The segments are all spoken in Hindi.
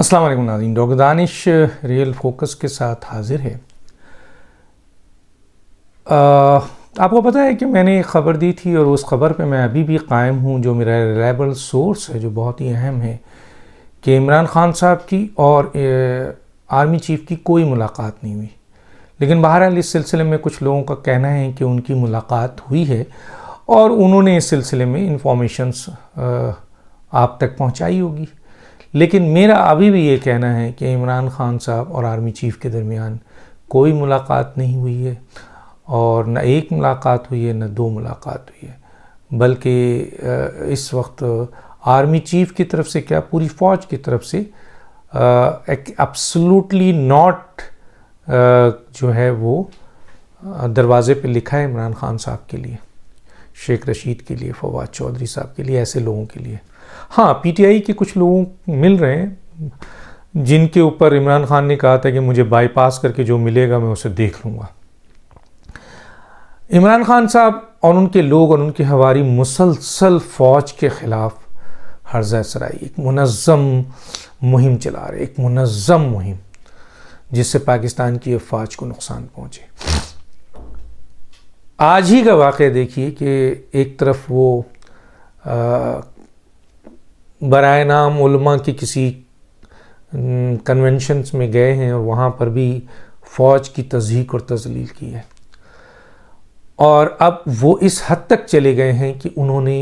अस्सलाम वालेकुम नाज़रीन, डॉक्टर दानिश रियल फोकस के साथ हाजिर है। आपको पता है कि मैंने एक ख़बर दी थी और उस ख़बर पे मैं अभी भी कायम हूँ, जो मेरा रिलायबल सोर्स है, जो बहुत ही अहम है, कि इमरान ख़ान साहब की और आर्मी चीफ़ की कोई मुलाकात नहीं हुई। लेकिन बहरहाल इस सिलसिले में कुछ लोगों का कहना है कि उनकी मुलाकात हुई है और उन्होंने इस सिलसिले में इंफॉर्मेशंस आप तक पहुँचाई होगी। लेकिन मेरा अभी भी ये कहना है कि इमरान ख़ान साहब और आर्मी चीफ़ के दरमियान कोई मुलाकात नहीं हुई है, और न एक मुलाकात हुई है, न दो मुलाकात हुई है, बल्कि इस वक्त आर्मी चीफ़ की तरफ से क्या, पूरी फ़ौज की तरफ से एब्सोल्युटली नॉट जो है वो दरवाज़े पे लिखा है इमरान ख़ान साहब के लिए, शेख रशीद के लिए, फवाद चौधरी साहब के लिए, ऐसे लोगों के लिए। हाँ, पीटीआई के कुछ लोग मिल रहे हैं जिनके ऊपर इमरान ख़ान ने कहा था कि मुझे बाईपास करके जो मिलेगा मैं उसे देख लूँगा। इमरान ख़ान साहब और उनके लोग और उनके हवारी मुसलसल फ़ौज के ख़िलाफ़ हर्ज़ा सराई एक मुनज़्ज़म मुहिम चला रहे, एक मुनज़्ज़म मुहिम जिससे पाकिस्तान की अफ़वाज को नुकसान पहुँचे। आज ही का वाक़या देखिए कि एक तरफ वो बराए नाम उलमा की किसी कन्वेंशंस में गए हैं और वहाँ पर भी फ़ौज की तज़हीक और तज़लील की है, और अब वो इस हद तक चले गए हैं कि उन्होंने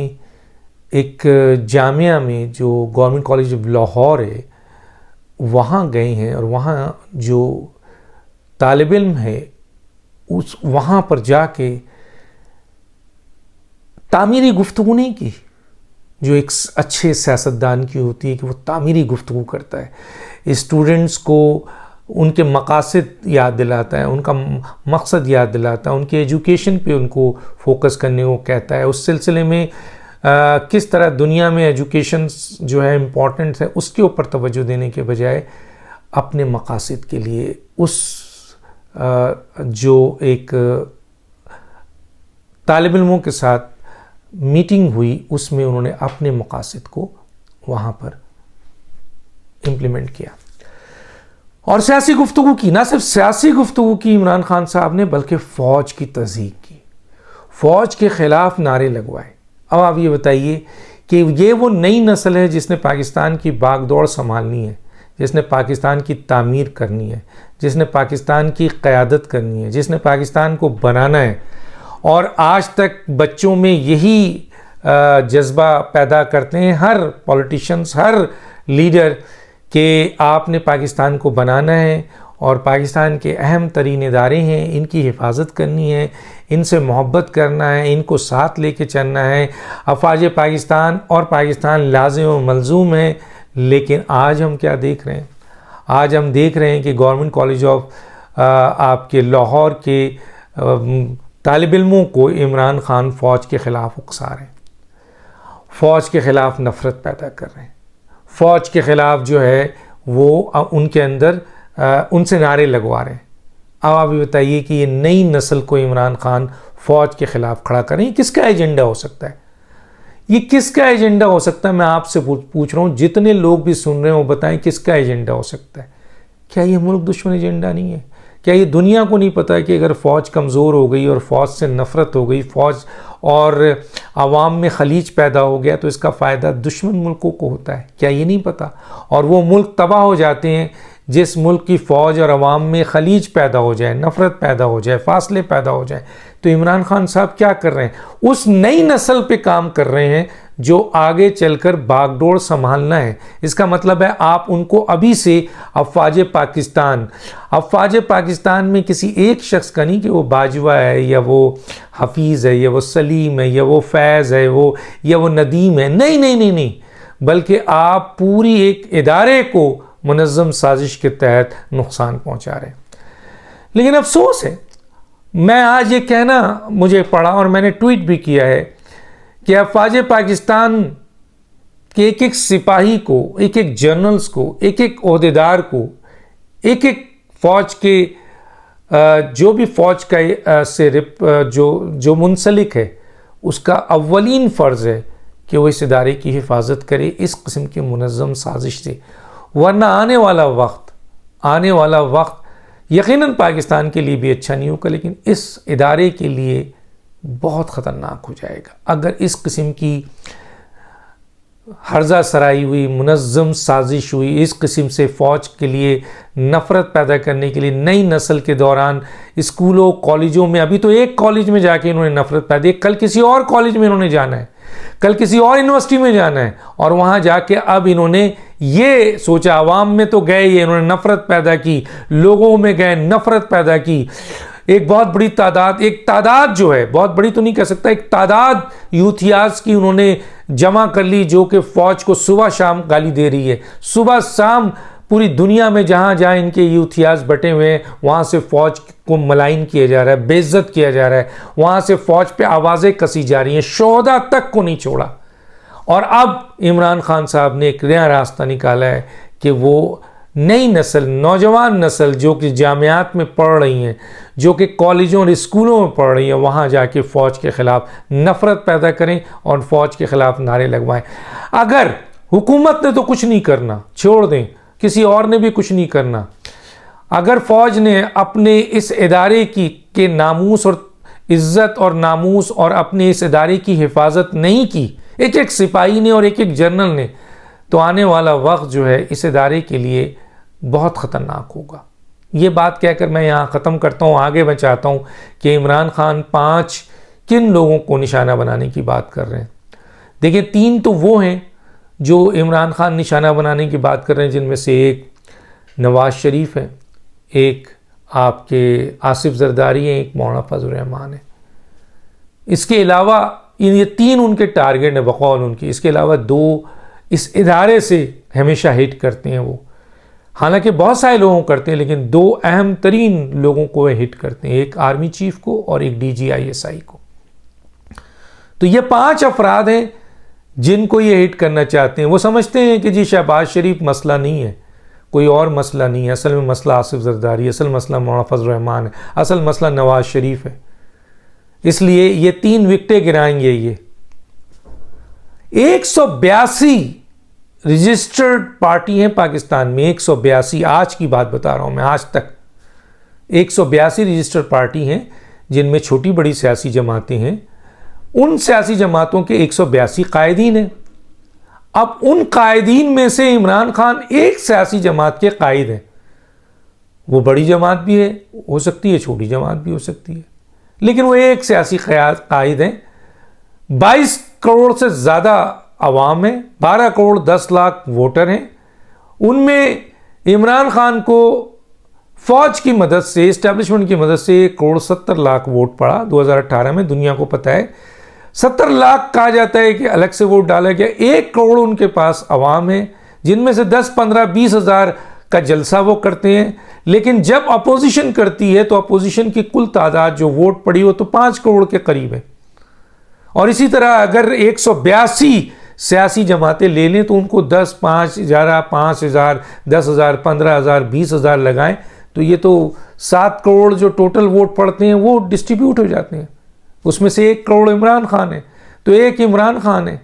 एक जामिया में, जो गवर्नमेंट कॉलेज ऑफ लाहौर है, वहाँ गए हैं और वहाँ जो तालिब इल्म है उस वहाँ पर जाके तामीरी गुफ्तगू नहीं की, जो एक अच्छे सियासतदान की होती है कि वो तामीरी गुफ्तगू करता है, स्टूडेंट्स को उनके मकासद याद दिलाता है, उनका मकसद याद दिलाता है, उनके एजुकेशन पे उनको फोकस करने को कहता है, उस सिलसिले में किस तरह दुनिया में एजुकेशन जो है इम्पॉर्टेंट है उसके ऊपर तवज्जो देने के बजाय अपने मकासद के लिए उस जो एक तालिब इल्मों के साथ मीटिंग हुई उसमें उन्होंने अपने मकासद को वहाँ पर इम्प्लीमेंट किया और सियासी गुफ्तगू की। ना सिर्फ सियासी गुफ्तगू की इमरान ख़ान साहब ने, बल्कि फ़ौज की तज़हीक की, फ़ौज के ख़िलाफ़ नारे लगवाए। अब आप ये बताइए कि ये वो नई नस्ल है जिसने पाकिस्तान की बागडोर संभालनी है, जिसने पाकिस्तान की तामीर करनी है, जिसने पाकिस्तान की क़यादत करनी है, जिसने पाकिस्तान को बनाना है, और आज तक बच्चों में यही जज्बा पैदा करते हैं हर पॉलिटिशियंस, हर लीडर, कि आपने पाकिस्तान को बनाना है और पाकिस्तान के अहम तरीन इदारे हैं, इनकी हिफाजत करनी है, इनसे मोहब्बत करना है, इनको साथ लेके चलना है। अफ़वाज पाकिस्तान और पाकिस्तान लाज़िम व मलज़ूम है। लेकिन आज हम क्या देख रहे हैं? आज हम देख रहे हैं कि गवर्नमेंट कॉलेज ऑफ आपके लाहौर के तालिब इल्मों को इमरान ख़ान फ़ौज के ख़िलाफ़ उकसा रहे हैं, फ़ौज के ख़िलाफ़ नफ़रत पैदा कर रहे हैं, फ़ौज के ख़िलाफ़ जो है वो उनके अंदर उनसे नारे लगवा रहे हैं। अब आप ये बताइए कि ये नई नस्ल को इमरान ख़ान फ़ौज के ख़िलाफ़ खड़ा करें, ये किसका एजेंडा हो सकता है? ये किसका एजेंडा हो सकता है? मैं आपसे पूछ रहा हूँ, जितने लोग भी सुन रहे हो बताएं किसका एजेंडा हो सकता है? क्या ये मुल्क दुश्मन एजेंडा नहीं है? क्या ये दुनिया को नहीं पता है कि अगर फ़ौज कमज़ोर हो गई और फ़ौज से नफ़रत हो गई, फ़ौज और आवाम में खलीज पैदा हो गया, तो इसका फ़ायदा दुश्मन मुल्कों को होता है? क्या ये नहीं पता? और वो मुल्क तबाह हो जाते हैं जिस मुल्क की फ़ौज और आवाम में खलीज पैदा हो जाए, नफ़रत पैदा हो जाए, फासले पैदा हो जाए। तो इमरान ख़ान साहब क्या कर रहे हैं? उस नई नस्ल पे काम कर रहे हैं जो आगे चलकर बागडोर संभालना है। इसका मतलब है आप उनको अभी से अफ़वाज पाकिस्तान में किसी एक शख्स का नहीं कि वो बाजवा है या वो हफीज़ है या वो सलीम है या वो फैज़ है वो या वो नदीम है, नहीं नहीं नहीं नहीं, बल्कि आप पूरी एक इदारे को मुनज़्ज़म साजिश के तहत नुकसान पहुँचा रहे हैं। लेकिन अफसोस है, मैं आज ये कहना मुझे पड़ा और मैंने ट्वीट भी किया है कि अफ़वाज पाकिस्तान के एक एक सिपाही को, एक एक जनरल्स को, एक एक ओहदेदार को, एक एक फ़ौज के जो भी फ़ौज का से जो मुंसलिक है, उसका अव्वलीन फ़र्ज़ है कि वो इस इदारे की हिफाजत करे इस किस्म की मुनज़्ज़म साजिश से। वरना आने वाला वक्त यकीनन पाकिस्तान के लिए भी अच्छा नहीं होगा, लेकिन इस इदारे के लिए बहुत ख़तरनाक हो जाएगा अगर इस किस्म की हर्जा सराई हुई, मुनज़्ज़म साजिश हुई, इस किस्म से फ़ौज के लिए नफ़रत पैदा करने के लिए नई नस्ल के दौरान स्कूलों कॉलेजों में, अभी तो एक कॉलेज में जाके इन्होंने नफ़रत पैदा, कल किसी और कॉलेज में इन्होंने जाना है, कल किसी और यूनिवर्सिटी में जाना है, और वहाँ जाके अब इन्होंने ये सोचा, आवाम में तो गए, ये इन्होंने नफ़रत पैदा की, लोगों में गए नफ़रत पैदा की, एक बहुत बड़ी तादाद, एक तादाद जो है, बहुत बड़ी तो नहीं कह सकता, एक तादाद यूथियाज की उन्होंने जमा कर ली जो कि फ़ौज को सुबह शाम गाली दे रही है। सुबह शाम पूरी दुनिया में जहाँ जहाँ इनके यूथियाज बटे हुए हैं वहाँ से फ़ौज को मलाइन किया जा रहा है, बेइज्जत किया जा रहा है, वहाँ से फ़ौज पे आवाज़ें कसी जा रही हैं, शोहदा तक को नहीं छोड़ा। और अब इमरान खान साहब ने एक नया रास्ता निकाला है कि वो नई नस्ल, नौजवान नस्ल जो कि जामियात में पढ़ रही हैं, जो कि कॉलेजों और स्कूलों में पढ़ रही हैं, वहाँ जाके फ़ौज के ख़िलाफ़ नफ़रत पैदा करें और फ़ौज के ख़िलाफ़ नारे लगवाएं। अगर हुकूमत ने तो कुछ नहीं करना, छोड़ दें, किसी और ने भी कुछ नहीं करना, अगर फ़ौज ने अपने इस इदारे के नामूस और इज़्ज़त और नामूस और अपने इस इदारे की हिफाजत नहीं की, एक एक सिपाही ने और एक एक जनरल ने, तो आने वाला वक्त जो है इस इदारे के लिए बहुत ख़तरनाक होगा। ये बात कहकर मैं यहाँ ख़त्म करता हूँ। आगे मैं चाहता हूँ कि इमरान खान 5 किन लोगों को निशाना बनाने की बात कर रहे हैं। देखिए, 3 तो वो हैं जो इमरान खान निशाना बनाने की बात कर रहे हैं, जिनमें से एक नवाज़ शरीफ है, एक आपके आसिफ जरदारी हैं, एक मौलाना फजल रहमान है। इसके अलावा ये 3 उनके टारगेट हैं बकौल उनकी। इसके अलावा 2 इस इदारे से हमेशा हिट करते हैं वो, हालांकि बहुत सारे लोगों को करते हैं, लेकिन 2 अहम तरीन लोगों को हिट करते हैं, एक आर्मी चीफ को और एक DGISI को। तो ये 5 अफराद हैं जिनको ये हिट करना चाहते हैं। वो समझते हैं कि जी शहबाज शरीफ मसला नहीं है, कोई और मसला नहीं है, असल में मसला आसिफ जरदारी, असल मसला मौलाना फजल रहमान है, असल मसला नवाज शरीफ है, इसलिए ये 3 विकेटें गिराएंगे। ये 182 रजिस्टर्ड पार्टी हैं पाकिस्तान में, 182, आज की बात बता रहा हूं मैं, आज तक 182 रजिस्टर्ड पार्टी हैं जिनमें छोटी बड़ी सियासी जमातें हैं। उन सियासी जमातों के 182 कायदीन हैं। अब उन कायदीन में से इमरान खान एक सियासी जमात के कायद हैं। वो बड़ी जमात भी है, हो सकती है, छोटी जमात भी हो सकती है, लेकिन वो एक सियासी कायद हैं। 22 करोड़ से ज़्यादा आवाम है, 12 करोड़ 10 लाख वोटर हैं। उनमें इमरान खान को फ़ौज की मदद से, इस्टेब्लिशमेंट की मदद से 1 करोड़ 70 लाख वोट पड़ा 2018 में। दुनिया को पता है 70 लाख कहा जाता है कि अलग से वोट डाला गया। 1 करोड़ उनके पास आवाम है, जिनमें से 10, 15, 20 हज़ार का जलसा वो करते हैं। लेकिन जब अपोजिशन करती है तो अपोजिशन की कुल तादाद जो वोट पड़ी हो तो 5 करोड़ के करीब है। और इसी तरह अगर 182 सियासी जमातें ले लें तो उनको 10, 5, 11, 5,000, 10,000, 15,000, 20,000 लगाएं तो ये तो 7 करोड़ जो टोटल वोट पड़ते हैं वो डिस्ट्रीब्यूट हो जाते हैं। उसमें से 1 करोड़ इमरान खान है, तो एक इमरान खान है।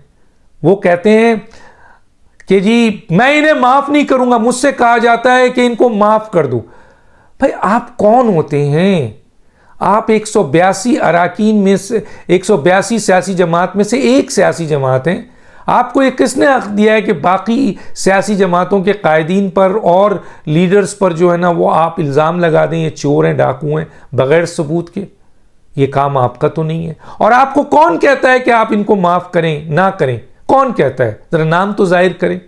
वो कहते हैं कि जी मैं इन्हें माफ़ नहीं करूंगा, मुझसे कहा जाता है कि इनको माफ़ कर दूं। भाई आप कौन होते हैं? आप 182 अराकीन में से 182 सियासी जमात में से एक सियासी जमात हैं। आपको ये किसने हक दिया है कि बाकी सियासी जमातों के कायदीन पर और लीडर्स पर जो है ना वो आप इल्ज़ाम लगा दें ये चोर हैं, डाकू हैं, बग़ैर सबूत के? ये काम आपका तो नहीं है। और आपको कौन कहता है कि आप इनको माफ़ करें ना करें? कौन कहता है? ज़रा नाम तो जाहिर करें।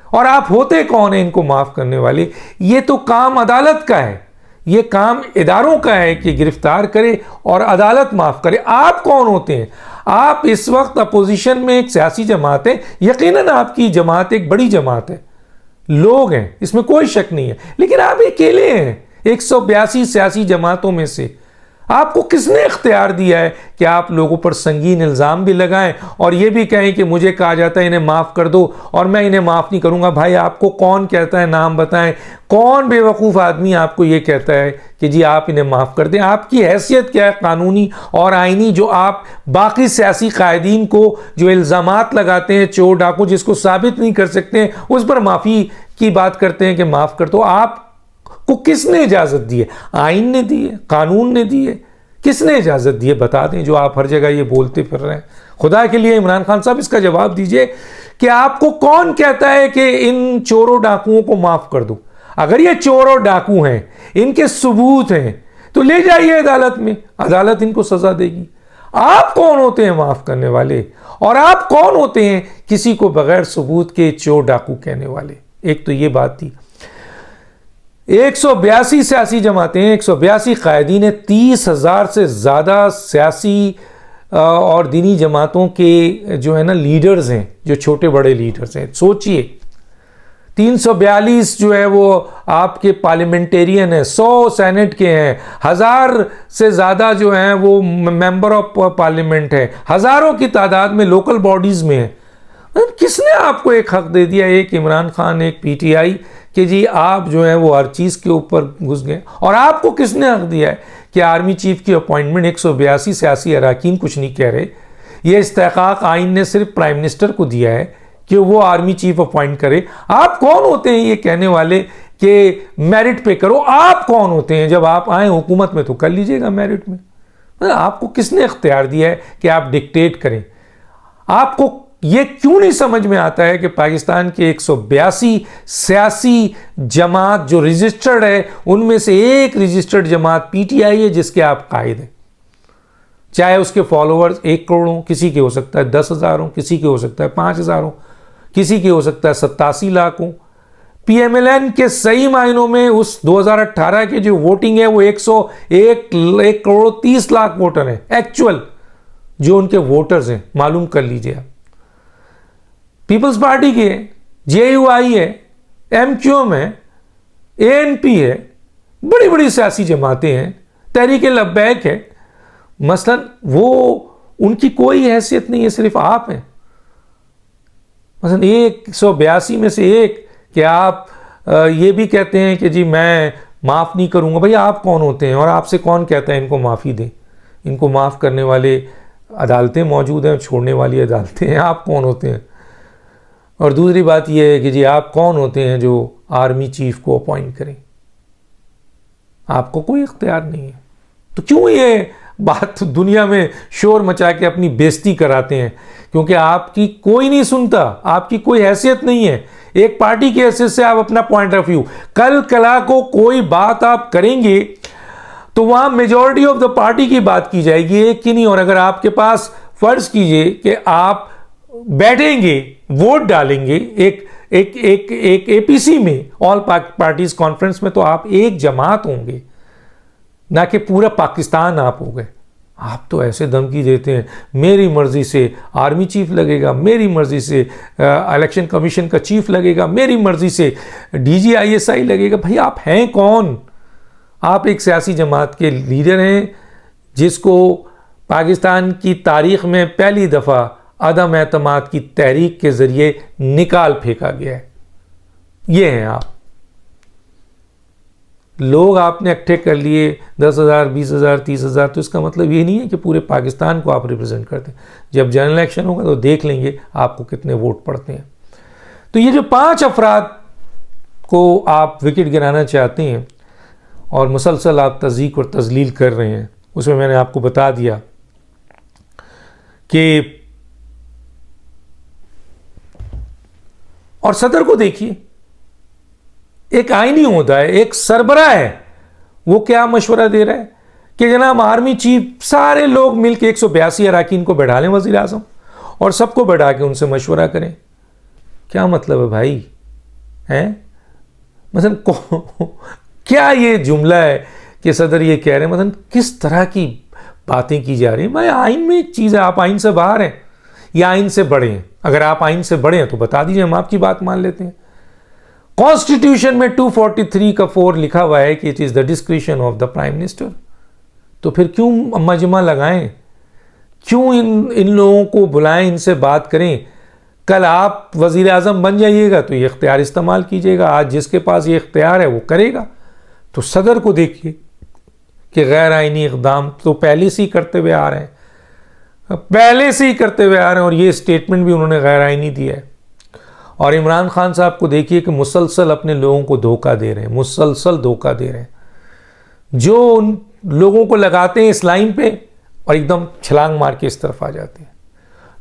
और आप होते कौन हैं इनको माफ़ करने वाले? ये तो काम अदालत का है, ये काम इदारों का है कि गिरफ्तार करे और अदालत माफ़ करे। आप कौन होते हैं? आप इस वक्त अपोजिशन में एक सियासी जमात है, यकीनन आपकी जमात एक बड़ी जमात है, लोग हैं, इसमें कोई शक नहीं है, लेकिन आप अकेले हैं 182 सियासी जमातों में से। आपको किसने इख्तियार दिया है कि आप लोगों पर संगीन इल्ज़ाम भी लगाएं और ये भी कहें कि मुझे कहा जाता है इन्हें माफ़ कर दो और मैं इन्हें माफ़ नहीं करूंगा? भाई आपको कौन कहता है? नाम बताएं। कौन बेवकूफ़ आदमी आपको ये कहता है कि जी आप इन्हें माफ़ कर दें? आपकी हैसियत क्या है कानूनी और आइनी, जो आप बाकी सियासी कायदीन को जो इल्ज़ामात लगाते हैं चोर डाकू जिसको साबित नहीं कर सकते हैं, उस पर माफ़ी की बात करते हैं कि माफ़ कर दो। आपको किसने इजाज़त दी है? आइन ने दी है, कानून ने दी है, किसने इजाज़त दी है? बता दें, जो आप हर जगह ये बोलते फिर रहे हैं। खुदा के लिए इमरान खान साहब इसका जवाब दीजिए कि आपको कौन कहता है कि इन चोरों डाकुओं को माफ़ कर दो? अगर ये चोर और डाकू हैं, इनके सबूत हैं, तो ले जाइए अदालत में, अदालत इनको सज़ा देगी। आप कौन होते हैं माफ़ करने वाले? और आप कौन होते हैं किसी को बगैर सबूत के चोर डाकू कहने वाले? एक तो ये बात थी। 182 सियासी जमातें, 182 कायदीन, 30,000 से ज़्यादा सियासी और दीनी जमातों के जो है ना लीडर्स हैं, जो छोटे बड़े लीडर्स हैं। सोचिए, 342 जो है वो आपके पार्लियामेंटेरियन हैं, 100 सेनेट के हैं, 1000 से ज़्यादा जो हैं वो मेंबर ऑफ पार्लियामेंट है, हज़ारों की तादाद में लोकल बॉडीज़ में है। किसने आपको एक हक दे दिया, एक इमरान खान, एक पीटीआई, कि जी आप जो है वो हर चीज़ के ऊपर घुस गए? और आपको किसने हक दिया है कि आर्मी चीफ की अपॉइंटमेंट 182 सियासी अरकान कुछ नहीं कह रहे? ये इस्तेहकाक आइन ने सिर्फ प्राइम मिनिस्टर को दिया है कि वो आर्मी चीफ अपॉइंट करे। आप कौन होते हैं ये कहने वाले कि मेरिट पे करो? आप कौन होते हैं? जब आप आए हुकूमत में तो कर लीजिएगा मेरिट में। आपको किसने इख्तियार दिया है कि आप डिक्टेट करें? आपको ये क्यों नहीं समझ में आता है कि पाकिस्तान के 182 सियासी जमात जो रजिस्टर्ड है, उनमें से एक रजिस्टर्ड जमात पीटीआई है, जिसके आप कायद हैं। चाहे उसके फॉलोअर्स 1 करोड़ हों, किसी के हो सकता है 10,000 हों, किसी के हो सकता है 5,000 हों, किसी के हो सकता है 87 लाख हों। पीएमएलएन के सही मायनों में उस 2018 के जो वोटिंग है वो 1 करोड़ 30 लाख वोटर हैं, एक्चुअल जो उनके वोटर्स हैं, मालूम कर लीजिए आप। पीपल्स पार्टी के जेयूआई है, एमक्यूएम है, एएनपी है, बड़ी बड़ी सियासी जमातें हैं, तहरीक-ए-लब्बैक है। मसलन वो उनकी कोई हैसियत नहीं है, सिर्फ आप हैं। मसलन 182 में से एक कि आप ये भी कहते हैं कि जी मैं माफ़ नहीं करूँगा। भाई आप कौन होते हैं और आपसे कौन कहता है इनको माफ़ी दें? इनको माफ़ करने वाले अदालतें मौजूद हैं, छोड़ने वाली अदालतें हैं। आप कौन होते हैं? और दूसरी बात यह है कि जी आप कौन होते हैं जो आर्मी चीफ को अपॉइंट करें? आपको कोई इख्तियार नहीं है। तो क्यों ये बात दुनिया में शोर मचा के अपनी बेइज्जती कराते हैं? क्योंकि आपकी कोई नहीं सुनता, आपकी कोई हैसियत नहीं है। एक पार्टी की हैसियत से आप अपना पॉइंट ऑफ व्यू, कल कला को कोई बात आप करेंगे तो वहां मेजॉरिटी ऑफ द पार्टी की बात की जाएगी, एक की नहीं। और अगर आपके पास फर्ज कीजिए कि आप बैठेंगे, वोट डालेंगे एक एपीसी में, ऑल पार्टीज कॉन्फ्रेंस में, तो आप एक जमात होंगे, ना कि पूरा पाकिस्तान आप हो गए। आप तो ऐसे धमकी देते हैं, मेरी मर्जी से आर्मी चीफ लगेगा, मेरी मर्जी से इलेक्शन कमीशन का चीफ लगेगा, मेरी मर्जी से डीजीआईएसआई लगेगा। भाई आप हैं कौन? आप एक सियासी जमात के लीडर हैं जिसको पाकिस्तान की तारीख में पहली दफ़ा अदम एतमाद की तहरीक के ज़रिए निकाल फेंका गया है। ये हैं आप। लोग आपने इकट्ठे कर लिए 10,000, 20,000, 30,000, तो इसका मतलब ये नहीं है कि पूरे पाकिस्तान को आप रिप्रेजेंट करते हैं। जब जनरल इलेक्शन होगा तो देख लेंगे आपको कितने वोट पड़ते हैं। तो ये जो 5 अफराद को आप विकेट गिराना चाहते हैं और मुसलसल आप तज़ीक और तजलील कर रहे हैं, उसमें मैंने आपको बता दिया कि और सदर को देखिए, एक आईनी होता है, एक सरबराह है, वो क्या मशवरा दे रहा है कि जनाब आर्मी चीफ सारे लोग मिलकर 182 अरकान को बैठा लें वज़ीर आज़म और सबको बैठा के उनसे मशवरा करें। क्या मतलब है भाई? हैं मतलब क्या ये जुमला है कि सदर ये कह रहे हैं? मतलब किस तरह की बातें की जा रही हैं? भाई आइन में एक चीज़ है, आप आइन से बाहर हैं या आइन से बड़े हैं? अगर आप आइन से बड़े हैं तो बता दीजिए, हम आपकी बात मान लेते हैं। कॉन्स्टिट्यूशन में 243 का 4 लिखा हुआ है कि it is the discretion of the prime minister. तो फिर क्यों मजमा लगाएं? क्यों इन लोगों को बुलाएं, इनसे बात करें? कल आप वज़ीर आज़म बन जाइएगा तो ये इख्तियार इस्तेमाल कीजिएगा। आज जिसके पास ये इख्तियार है वो करेगा। तो सदर को देखिए कि गैर आइनी इक़दाम तो पहले से ही करते हुए आ रहे हैं, और ये स्टेटमेंट भी उन्होंने गैर आइनी दिया है। और इमरान खान साहब को देखिए कि मुसलसल अपने लोगों को धोखा दे रहे हैं, मुसलसल धोखा दे रहे हैं। जो उन लोगों को लगाते हैं इस लाइन पे और एकदम छलांग मार के इस तरफ आ जाते हैं,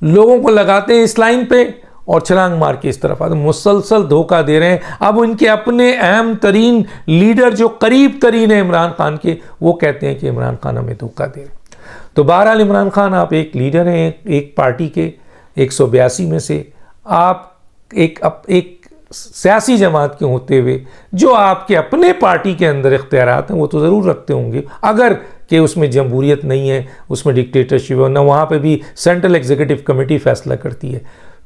लोगों को लगाते हैं इस लाइन पे और छलांग मार के इस तरफ आते हैं, मुसलसल धोखा दे रहे हैं। अब उनके अपने अहम तरीन लीडर जो करीब तरीन है इमरान खान के, वो कहते हैं कि इमरान खान हमें धोखा दे रहे हैं। तो बहरहाल इमरान खान, आप एक लीडर हैं एक पार्टी के 182 में से, आप एक सियासी जमात के होते हुए जो आपके अपने पार्टी के अंदर इख्तियारात हैं वो तो ज़रूर रखते होंगे, अगर कि उसमें जमहूरियत नहीं है, उसमें डिक्टेटरशिप है ना, वहाँ पे भी सेंट्रल एग्जीक्यूटिव कमेटी फैसला करती है।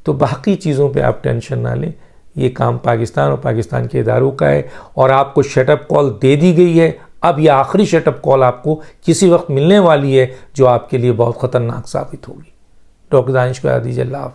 तो बाकी चीज़ों पे आप टेंशन ना लें, ये काम पाकिस्तान और पाकिस्तान के इदारों का है और आपको शटअप कॉल दे दी गई है। अब यह आखिरी शटअप कॉल आपको किसी वक्त मिलने वाली है जो आपके लिए बहुत ख़तरनाक साबित होगी। डॉक्टर दानिश को याद दीजिए। अल्लाह हाफ़िज़।